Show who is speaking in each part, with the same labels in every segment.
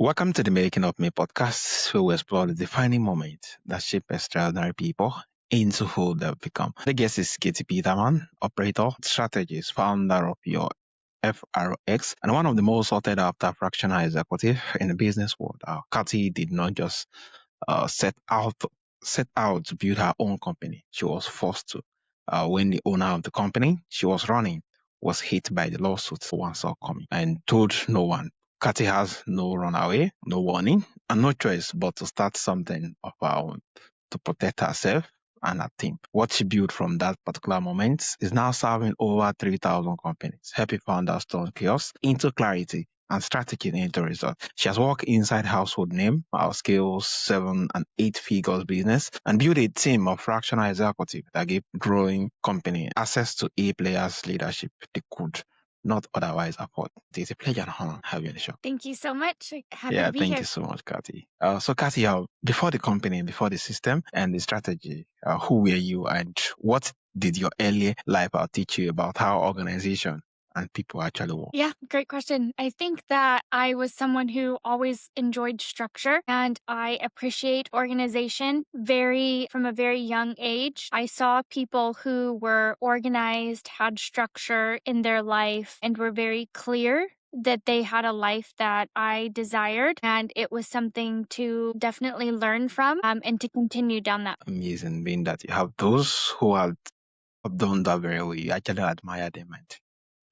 Speaker 1: Welcome to the Making of Me podcast, where we explore the defining moments that shape extraordinary people into who they've become. The guest is Kati Peterman, operator, strategist, founder of Your FRX, and one of the most sought after fractional executive in the business world. Kati did not just set out to build her own company. She was forced to. When the owner of the company she was running was hit by the lawsuit one saw coming and told no one. Kati has no runaway, no warning, and no choice but to start something of her own to protect herself and her team. What she built from that particular moment is now serving over 3,000 companies, helping founders turn chaos into clarity and strategy into results. She has worked inside household name, our skills, 7 and 8 figures business, and built a team of fractional executives that gave growing company access to A-players leadership they could not otherwise afford. It's a pleasure and honor to have you on the show.
Speaker 2: Thank you so much. Happy
Speaker 1: Yeah,
Speaker 2: to be
Speaker 1: thank
Speaker 2: here.
Speaker 1: you so much, Kati. So, Kati, before the company, before the system and the strategy, who were you and what did your early life teach you about how organization and people actually work?
Speaker 2: Yeah, great question. I think that I was someone who always enjoyed structure and I appreciate organization from a very young age. I saw people who were organized, had structure in their life, and were very clear that they had a life that I desired. And it was something to definitely learn from and to continue down that.
Speaker 1: Amazing, being that you have those who have done that very well. You actually admire them and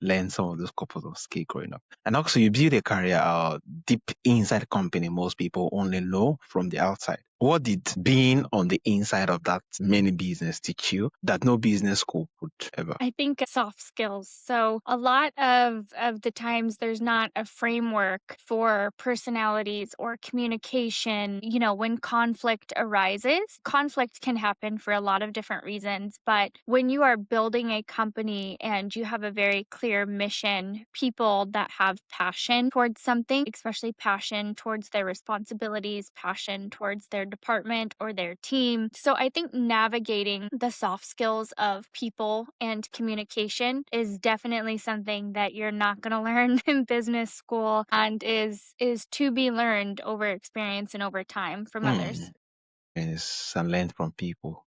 Speaker 1: learn some of those couples of skills growing up. And also, you build a career deep inside the company most people only know from the outside. What did being on the inside of that many business teach you that no business school could ever?
Speaker 2: I think soft skills. So a lot of the times there's not a framework for personalities or communication. When conflict arises, conflict can happen for a lot of different reasons. But when you are building a company and you have a very clear mission, people that have passion towards something, especially passion towards their responsibilities, passion towards their department or their team. So I think navigating the soft skills of people and communication is definitely something that you're not going to learn in business school and is to be learned over experience and over time from others.
Speaker 1: And learn from people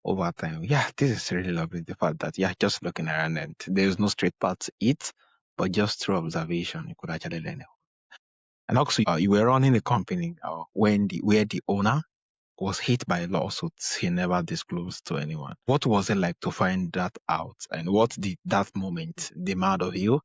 Speaker 1: over time. Yeah, this is really lovely. The fact that just looking around and there's no straight path to it, but just through observation, you could actually learn it. And also, you were running a company where the owner was hit by lawsuits he never disclosed to anyone. What was it like to find that out, and what did that moment demand of you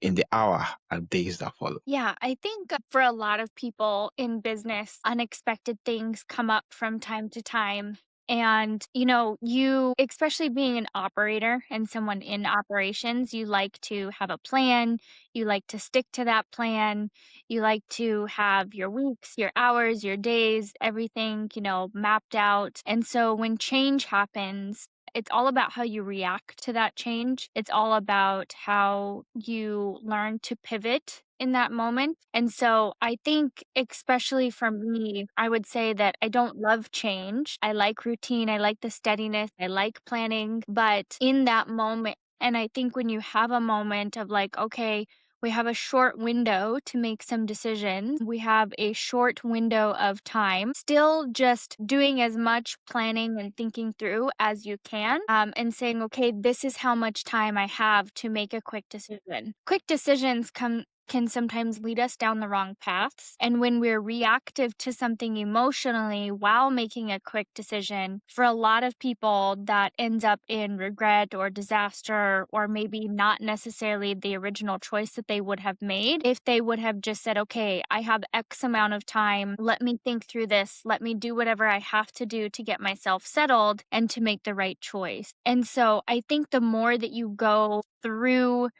Speaker 1: in the hour and days that followed?
Speaker 2: Yeah, I think for a lot of people in business, unexpected things come up from time to time. And, you, especially being an operator and someone in operations, you like to have a plan. You like to stick to that plan. You like to have your weeks, your hours, your days, everything, mapped out. And so when change happens, it's all about how you react to that change. It's all about how you learn to pivot in that moment. And so I think, especially for me, I would say that I don't love change. I like routine. I like the steadiness. I like planning. But in that moment, and I think when you have a moment of like, okay, we have a short window to make some decisions. We have a short window of time, still just doing as much planning and thinking through as you can, and saying, okay, this is how much time I have to make a quick decision. Quick decisions can sometimes lead us down the wrong paths. And when we're reactive to something emotionally while making a quick decision, for a lot of people, that ends up in regret or disaster, or maybe not necessarily the original choice that they would have made if they would have just said, okay, I have X amount of time. Let me think through this. Let me do whatever I have to do to get myself settled and to make the right choice. And so I think the more that you go through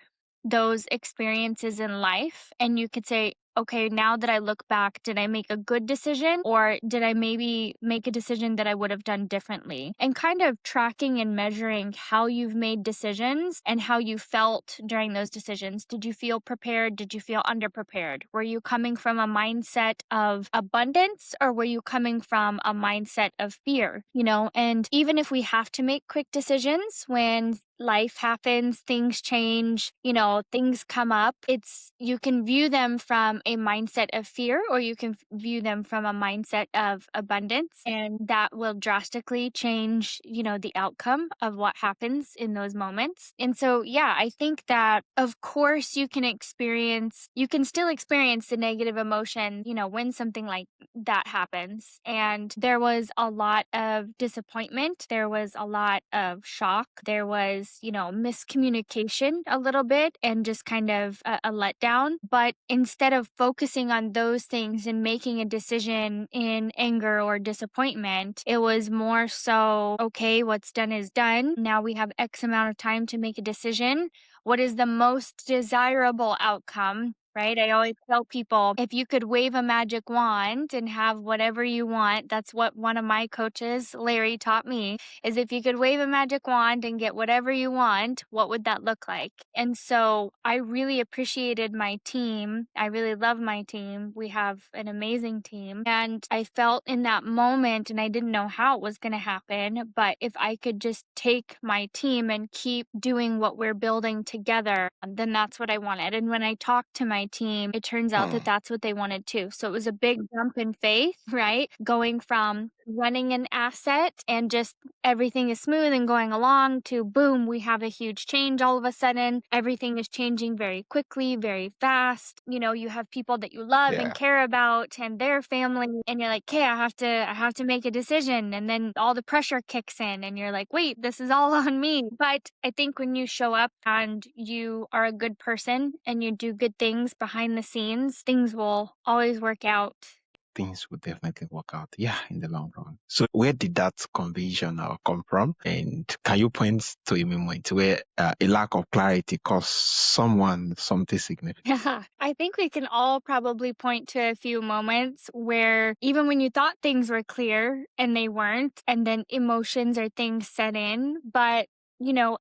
Speaker 2: those experiences in life and you could say, okay, now that I look back, did I make a good decision or did I maybe make a decision that I would have done differently? And kind of tracking and measuring how you've made decisions and how you felt during those decisions. Did you feel prepared? Did you feel underprepared? Were you coming from a mindset of abundance or were you coming from a mindset of fear? And even if we have to make quick decisions when life happens, things change, things come up. You can view them from a mindset of fear, or you can view them from a mindset of abundance. And that will drastically change, the outcome of what happens in those moments. And so, yeah, I think that of course you can still experience the negative emotion, when something like that happens. And there was a lot of disappointment. There was a lot of shock. There was, miscommunication a little bit and just kind of a letdown. But instead of focusing on those things and making a decision in anger or disappointment, it was more so, okay, what's done is done. Now we have X amount of time to make a decision. What is the most desirable outcome? Right? I always tell people, if you could wave a magic wand and have whatever you want, that's what one of my coaches, Larry, taught me, is if you could wave a magic wand and get whatever you want, what would that look like? And so I really appreciated my team. I really love my team. We have an amazing team. And I felt in that moment, and I didn't know how it was going to happen, but if I could just take my team and keep doing what we're building together, then that's what I wanted. And when I talked to my team, it turns out that that's what they wanted too. So it was a big jump in faith, right? Going from running an asset and just everything is smooth and going along to boom, we have a huge change all of a sudden. Everything is changing very quickly, very fast. You have people that you love and care about and their family, and you're like, okay, I have to make a decision. And then all the pressure kicks in and you're like, wait, this is all on me. But I think when you show up and you are a good person and you do good things behind the scenes, things will always work out.
Speaker 1: Things will definitely work out, in the long run. So where did that conviction come from? And can you point to a moment where a lack of clarity caused someone something significant?
Speaker 2: Yeah, I think we can all probably point to a few moments where even when you thought things were clear and they weren't, and then emotions or things set in. But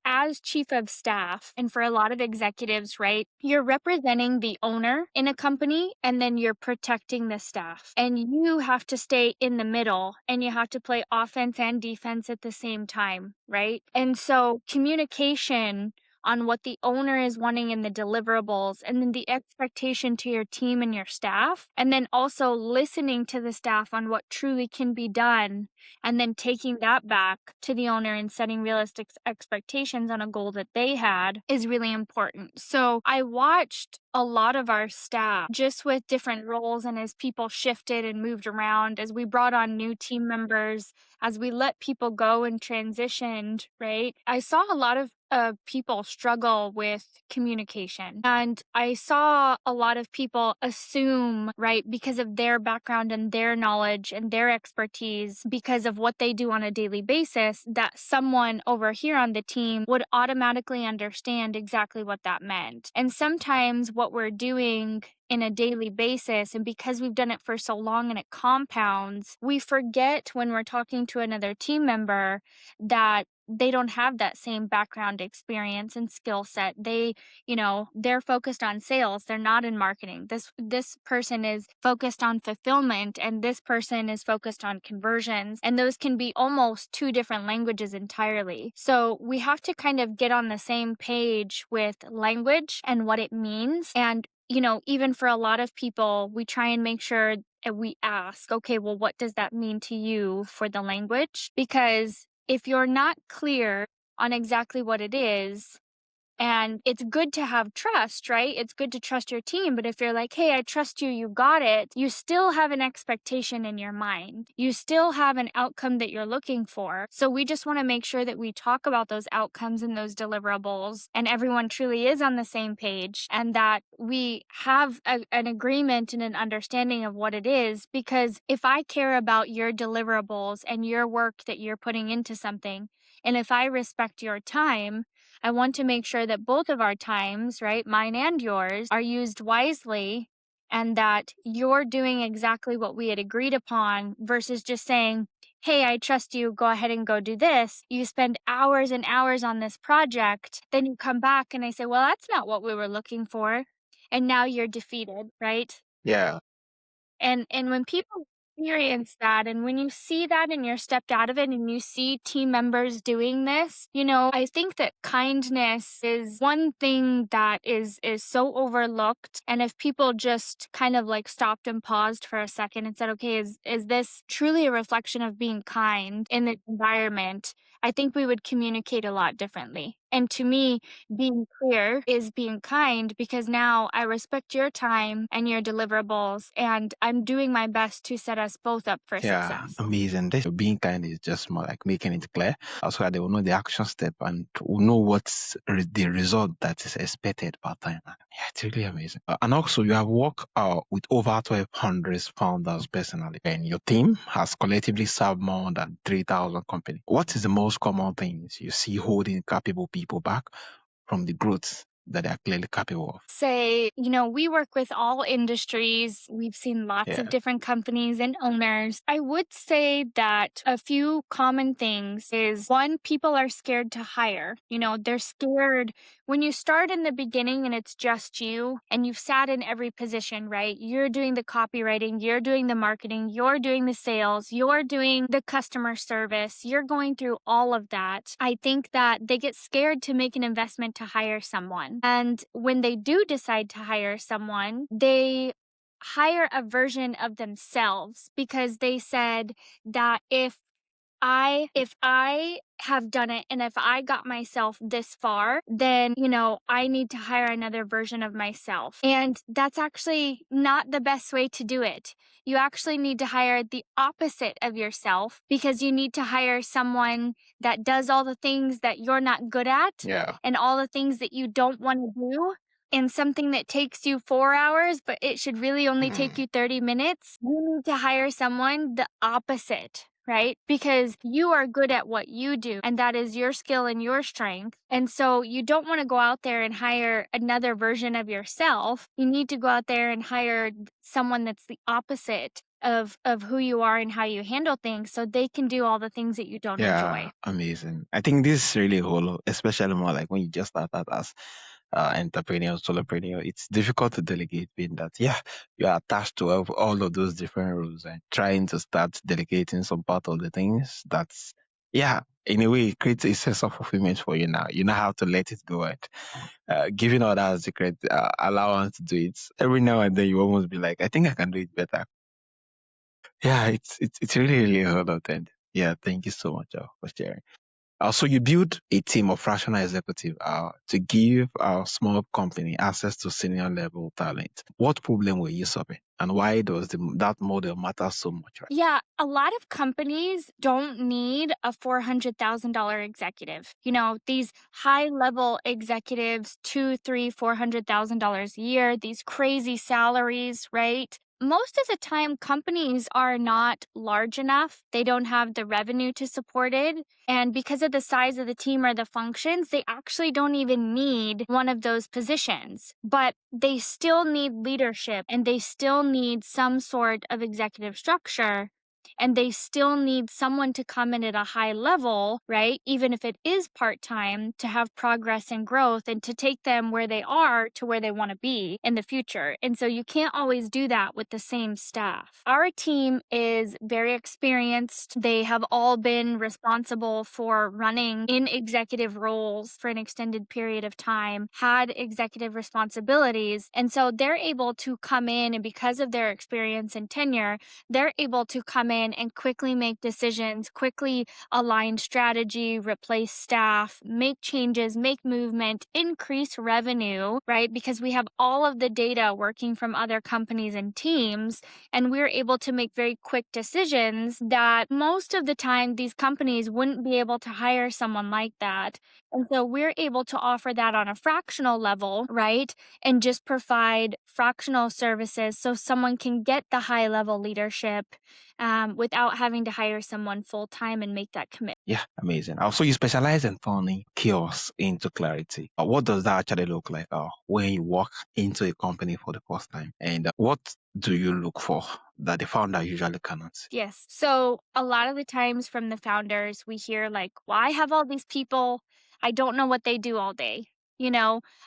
Speaker 2: as chief of staff, and for a lot of executives, right, you're representing the owner in a company and then you're protecting the staff. And you have to stay in the middle and you have to play offense and defense at the same time, right? And so communication on what the owner is wanting in the deliverables, and then the expectation to your team and your staff, and then also listening to the staff on what truly can be done, and then taking that back to the owner and setting realistic expectations on a goal that they had is really important. So I watched a lot of our staff just with different roles, and as people shifted and moved around, as we brought on new team members, as we let people go and transitioned, right? I saw a lot of people struggle with communication. And I saw a lot of people assume, right, because of their background and their knowledge and their expertise, because of what they do on a daily basis, that someone over here on the team would automatically understand exactly what that meant. And sometimes what we're doing in a daily basis, and because we've done it for so long and it compounds, we forget when we're talking to another team member that they don't have that same background experience and skill set. They're focused on sales. They're not in marketing. This person is focused on fulfillment and this person is focused on conversions. And those can be almost two different languages entirely. So we have to kind of get on the same page with language and what it means. And even for a lot of people, we try and make sure we ask, okay, well, what does that mean to you for the language? Because if you're not clear on exactly what it is, and it's good to have trust, right? It's good to trust your team. But if you're like, hey, I trust you, you got it, you still have an expectation in your mind. You still have an outcome that you're looking for. So we just want to make sure that we talk about those outcomes and those deliverables, and everyone truly is on the same page, and that we have an agreement and an understanding of what it is. Because if I care about your deliverables and your work that you're putting into something, and if I respect your time, I want to make sure that both of our times, right, mine and yours, are used wisely, and that you're doing exactly what we had agreed upon versus just saying, hey, I trust you, go ahead and go do this. You spend hours and hours on this project, then you come back and I say, well, that's not what we were looking for. And now you're defeated, right?
Speaker 1: Yeah.
Speaker 2: And when people experience that, and when you see that and you're stepped out of it and you see team members doing this, you know, I think that kindness is one thing that is so overlooked. And if people just kind of like stopped and paused for a second and said, okay, is this truly a reflection of being kind in the environment? I think we would communicate a lot differently. And to me, being clear is being kind, because now I respect your time and your deliverables, and I'm doing my best to set us both up for
Speaker 1: Yeah,
Speaker 2: success.
Speaker 1: amazing. This being kind is just more like making it clear. Also, they will know the action step and will know what's the result that is expected per time. Yeah, it's really amazing. And also, you have worked with over 1,200 founders personally, and your team has collectively served more than 3,000 companies. What is the most common things you see holding capable people back from the growth that they are clearly capable of?
Speaker 2: Say, you know, we work with all industries. We've seen lots
Speaker 1: Yeah,
Speaker 2: of different companies and owners. I would say that a few common things is one, people are scared to hire. You know, they're scared when you start in the beginning and it's just you and you've sat in every position, right? You're doing the copywriting, you're doing the marketing, you're doing the sales, you're doing the customer service, you're going through all of that. I think that they get scared to make an investment to hire someone. And when they do decide to hire someone, they hire a version of themselves because they said that if I have done it and if I got myself this far, then, you know, I need to hire another version of myself. And that's actually not the best way to do it. You actually need to hire the opposite of yourself, because you need to hire someone that does all the things that you're not good at
Speaker 1: yeah,
Speaker 2: and all the things that you don't want to do. And something that takes you 4 hours, but it should really only take you 30 minutes. You need to hire someone the opposite, right? Because you are good at what you do, and that is your skill and your strength. And so you don't want to go out there and hire another version of yourself. You need to go out there and hire someone that's the opposite of who you are and how you handle things, so they can do all the things that you don't
Speaker 1: yeah,
Speaker 2: enjoy.
Speaker 1: amazing. I think this is really hollow, especially more like when you just start out as entrepreneur, solopreneur. It's difficult to delegate, being that, yeah, you are attached to all of those different roles and trying to start delegating some part of the things. That's, yeah, in a way, it creates a sense of fulfillment for you now. You know how to let it go, and giving others the credit, allowance to do it. Every now and then, you almost be like, I think I can do it better. Yeah, it's really, really hard out. And yeah, thank you so much for sharing. So you build a team of fractional executive to give a small company access to senior level talent. What problem were you solving, and why does that model matter so much? Right?
Speaker 2: Yeah, a lot of companies don't need a $400,000 executive. You know, these high level executives, two, three, $400,000 a year, these crazy salaries, right? Most of the time, companies are not large enough. They don't have the revenue to support it. And because of the size of the team or the functions, they actually don't even need one of those positions. But they still need leadership and they still need some sort of executive structure. And they still need someone to come in at a high level, right? Even if it is part time, to have progress and growth and to take them where they are to where they want to be in the future. And so you can't always do that with the same staff. Our team is very experienced. They have all been responsible for running in executive roles for an extended period of time, had executive responsibilities. And so they're able to come in, and because of their experience and tenure, they're able to come in and quickly make decisions, quickly align strategy, replace staff, make changes, make movement, increase revenue, right? Because we have all of the data working from other companies and teams, and we're able to make very quick decisions that most of the time these companies wouldn't be able to hire someone like that. And so we're able to offer that on a fractional level, right? And just provide fractional services so someone can get the high level leadership without having to hire someone full time and make that commitment.
Speaker 1: Yeah, amazing. Also, you specialize in turning chaos into clarity. What does that actually look like when you walk into a company for the first time? And what do you look for that the founder usually cannot see?
Speaker 2: Yes. So a lot of the times from the founders, we hear like, well, I have all these people. I don't know what they do all day.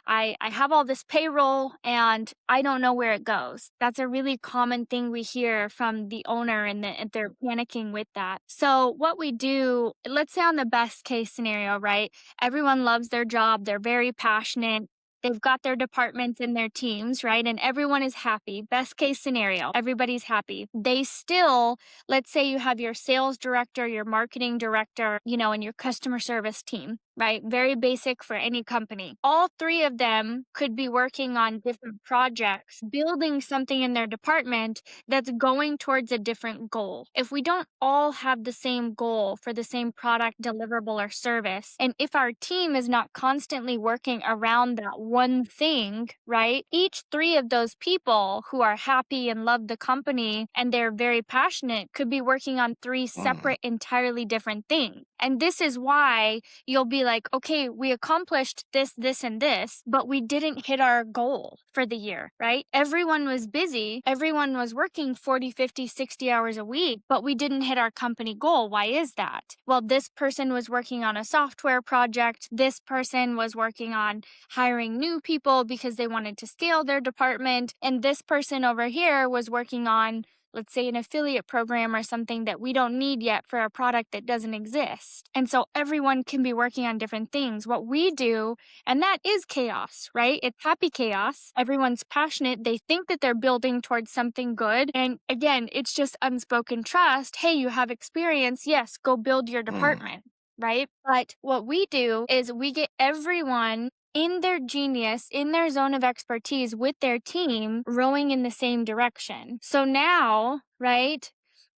Speaker 2: I have all this payroll and I don't know where it goes. That's a really common thing we hear from the owner, and they're panicking with that. So what we do, let's say on the best case scenario, right? Everyone loves their job. They're very passionate. They've got their departments and their teams, right? And everyone is happy. Best case scenario, everybody's happy. They still, let's say you have your sales director, your marketing director, and your customer service team, right? Very basic for any company. All three of them could be working on different projects, building something in their department that's going towards a different goal. If we don't all have the same goal for the same product, deliverable, or service, and if our team is not constantly working around that one thing, right? Each three of those people who are happy and love the company and they're very passionate could be working on three separate, entirely different things. And this is why you'll be like, okay, we accomplished this, this, and this, but we didn't hit our goal for the year, right? Everyone was busy. Everyone was working 40, 50, 60 hours a week, but we didn't hit our company goal. Why is that? Well, this person was working on a software project. This person was working on hiring new people because they wanted to scale their department. And this person over here was working on, let's say, an affiliate program or something that we don't need yet for a product that doesn't exist. And so everyone can be working on different things. What we do, and that is chaos, right? It's happy chaos. Everyone's passionate. They think that they're building towards something good. And again, it's just unspoken trust. Hey, you have experience. Yes, go build your department, right? But what we do is we get everyone in their genius, in their zone of expertise with their team, rowing in the same direction. So now, right,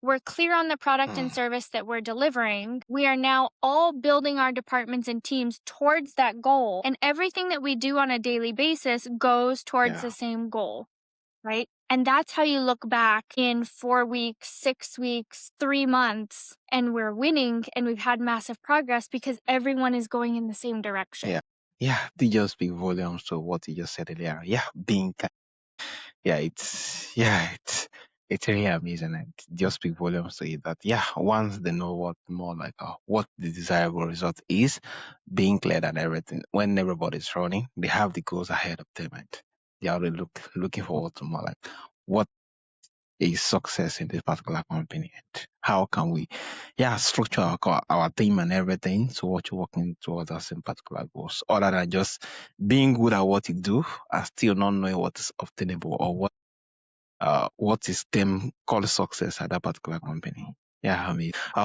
Speaker 2: we're clear on the product and service that we're delivering. We are now all building our departments and teams towards that goal. And everything that we do on a daily basis goes towards the same goal, right? And that's how you look back in 4 weeks, 6 weeks, 3 months, and we're winning and we've had massive progress because everyone is going in the same direction.
Speaker 1: Yeah, they just speak volumes to what you just said earlier. It's really amazing, and just speak volumes to it that once they know what the desirable result is, being clear and everything. When everybody's running, they have the goals ahead of them, and they are already looking forward to more like what is success in this particular company, and how can we structure our team and everything so what you're working towards us in particular goals, other than just being good at what you do and still not knowing what is obtainable or what is them called success at that particular company.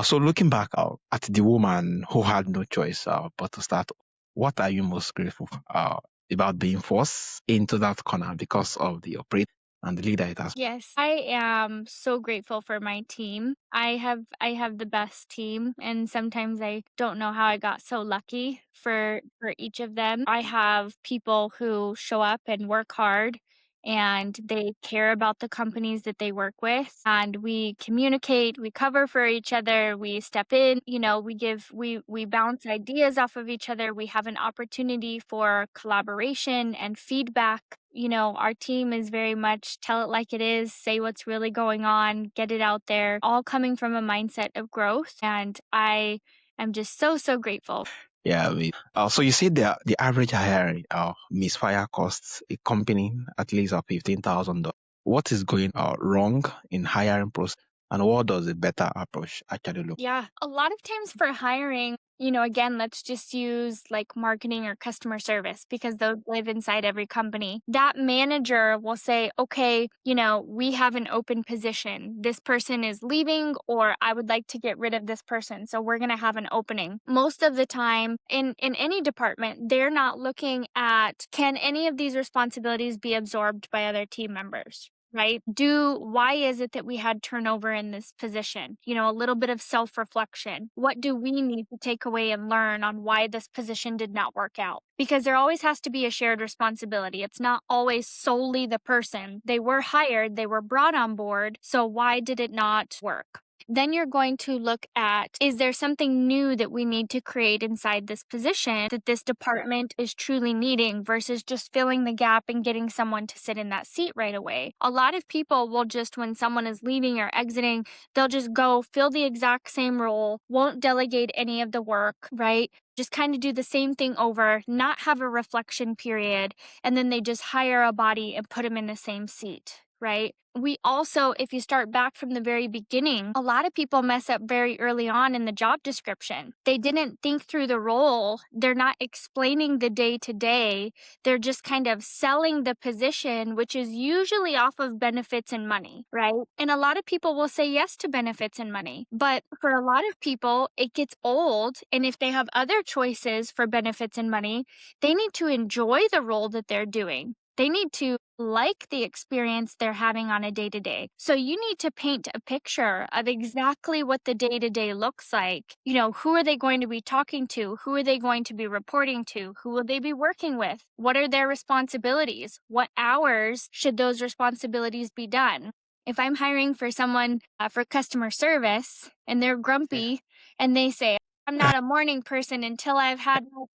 Speaker 1: So looking back at the woman who had no choice but to start, what are you most grateful about being forced into that corner because of the operator and the leader it has?
Speaker 2: Yes, I am so grateful for my team. I have the best team, and sometimes I don't know how I got so lucky for each of them. I have people who show up and work hard and they care about the companies that they work with, and we communicate, we cover for each other, we step in, we bounce ideas off of each other. We have an opportunity for collaboration and feedback. Our team is very much tell it like it is, say what's really going on, get it out there, all coming from a mindset of growth. And I am just so, so grateful.
Speaker 1: So you said the average hiring misfire costs a company at least $15,000. What is going wrong in hiring process, and what does a better approach actually look?
Speaker 2: Yeah, a lot of times for hiring, again, let's just use like marketing or customer service because those live inside every company. That manager will say, okay, we have an open position. This person is leaving, or I would like to get rid of this person. So we're going to have an opening. Most of the time in any department, they're not looking at, can any of these responsibilities be absorbed by other team members? Right? Why is it that we had turnover in this position? A little bit of self-reflection. What do we need to take away and learn on why this position did not work out? Because there always has to be a shared responsibility. It's not always solely the person. They were hired, they were brought on board. So why did it not work? Then you're going to look at, is there something new that we need to create inside this position that this department is truly needing versus just filling the gap and getting someone to sit in that seat right away? A lot of people will just, when someone is leaving or exiting, they'll just go fill the exact same role, won't delegate any of the work, right? Just kind of do the same thing over, not have a reflection period, and then they just hire a body and put them in the same seat, right? We also, if you start back from the very beginning, a lot of people mess up very early on in the job description. They didn't think through the role. They're not explaining the day to day. They're just kind of selling the position, which is usually off of benefits and money, right? And a lot of people will say yes to benefits and money. But for a lot of people, it gets old. And if they have other choices for benefits and money, they need to enjoy the role that they're doing. They need to like the experience they're having on a day to day. So you need to paint a picture of exactly what the day to day looks like. You know, who are they going to be talking to? Who are they going to be reporting to? Who will they be working with? What are their responsibilities? What hours should those responsibilities be done? If I'm hiring for someone for customer service and they're grumpy and they say, I'm not a morning person until I've had my coffee,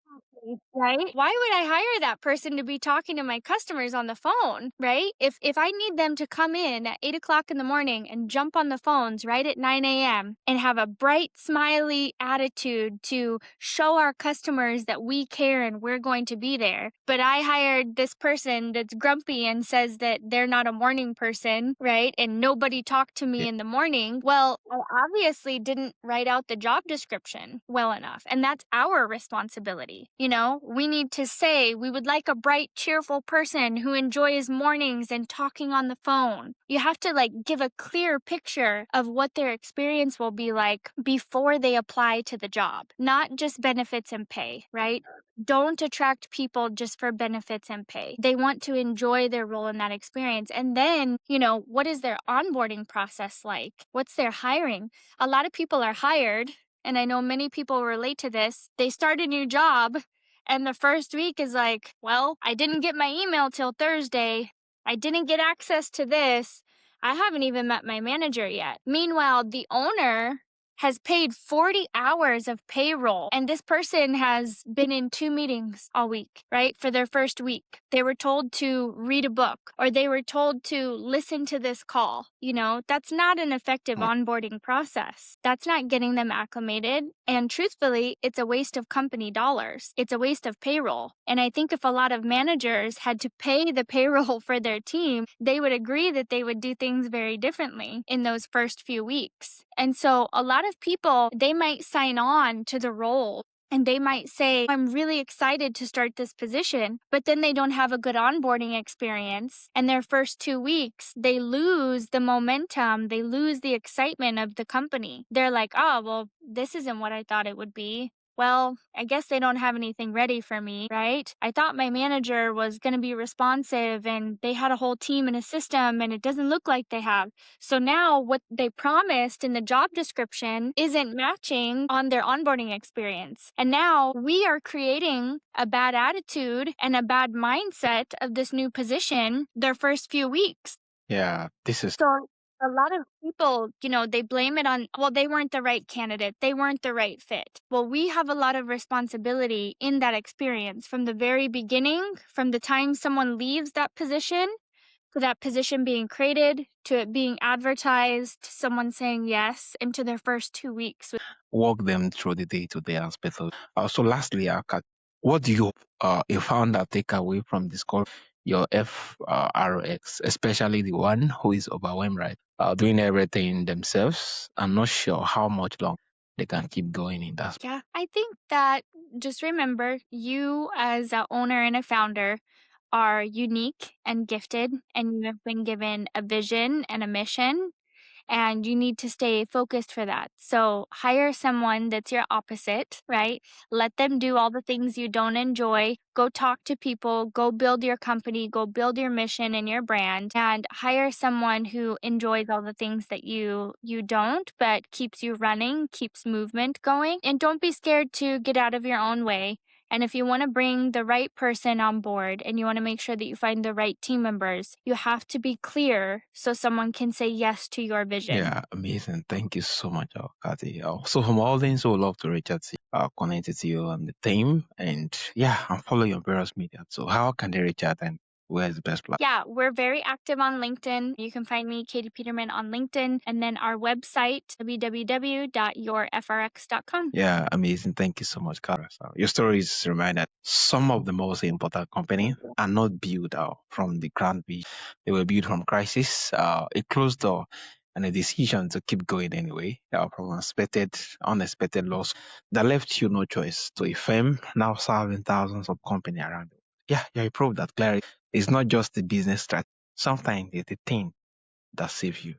Speaker 2: right? Why would I hire that person to be talking to my customers on the phone, right? If I need them to come in at 8 o'clock in the morning and jump on the phones right at 9 a.m. and have a bright, smiley attitude to show our customers that we care and we're going to be there, but I hired this person that's grumpy and says that they're not a morning person, right? And nobody talked to me in the morning. Well, I obviously didn't write out the job description well enough. And that's our responsibility. You know, we need to say we would like a bright, cheerful person who enjoys mornings and talking on the phone. You have to give a clear picture of what their experience will be like before they apply to the job, not just benefits and pay, right? Don't attract people just for benefits and pay. They want to enjoy their role in that experience. And then, what is their onboarding process like? What's their hiring? A lot of people are hired, and I know many people relate to this. They start a new job, and the first week is like, well, I didn't get my email till Thursday. I didn't get access to this. I haven't even met my manager yet. Meanwhile, the owner has paid 40 hours of payroll, and this person has been in 2 meetings all week, right? For their first week. They were told to read a book, or they were told to listen to this call. That's not an effective onboarding process. That's not getting them acclimated. And truthfully, it's a waste of company dollars. It's a waste of payroll. And I think if a lot of managers had to pay the payroll for their team, they would agree that they would do things very differently in those first few weeks. And so a lot of people, they might sign on to the role and they might say, I'm really excited to start this position, but then they don't have a good onboarding experience. And their first 2 weeks, they lose the momentum, they lose the excitement of the company. They're like, oh, well, this isn't what I thought it would be. Well, I guess they don't have anything ready for me, right? I thought my manager was going to be responsive and they had a whole team and a system, and it doesn't look like they have. So now what they promised in the job description isn't matching on their onboarding experience. And now we are creating a bad attitude and a bad mindset of this new position their first few weeks.
Speaker 1: Yeah, this is
Speaker 2: So a lot of people, they blame it on, well, they weren't the right candidate. They weren't the right fit. Well, we have a lot of responsibility in that experience from the very beginning, from the time someone leaves that position, to that position being created, to it being advertised, to someone saying yes, and to their first 2 weeks.
Speaker 1: walk them through the day-to-day aspect of. So lastly, Kat, what do you a founder take away from this call? Your FRX, especially the one who is overwhelmed, right? Doing everything themselves. I'm not sure how much long they can keep going in that.
Speaker 2: Yeah, I think that just remember you as an owner and a founder are unique and gifted, and you have been given a vision and a mission, and you need to stay focused for that. So hire someone that's your opposite, right? Let them do all the things you don't enjoy. Go talk to people, go build your company, go build your mission and your brand, and hire someone who enjoys all the things that you don't, but keeps you running, keeps movement going. And don't be scared to get out of your own way. And if you want to bring the right person on board and you want to make sure that you find the right team members, you have to be clear so someone can say yes to your vision.
Speaker 1: Yeah, amazing. Thank you so much, Kati. So from all things, we would love to reach out to you, connect to you on the team, and yeah, and follow your various media. So how can they reach out, and where's the best place?
Speaker 2: Yeah, we're very active on LinkedIn. You can find me, Kati Peterman, on LinkedIn, and then our website, www.yourfrx.com.
Speaker 1: Yeah, amazing. Thank you so much, Kara. So your stories remind that some of the most important companies are not built from the ground. They were built from crisis, a closed door, and a decision to keep going anyway, from unexpected loss that left you no choice to a firm now serving thousands of companies around the world. Yeah, you prove that clarity is not just the business strategy. Sometimes it's the thing that saves you.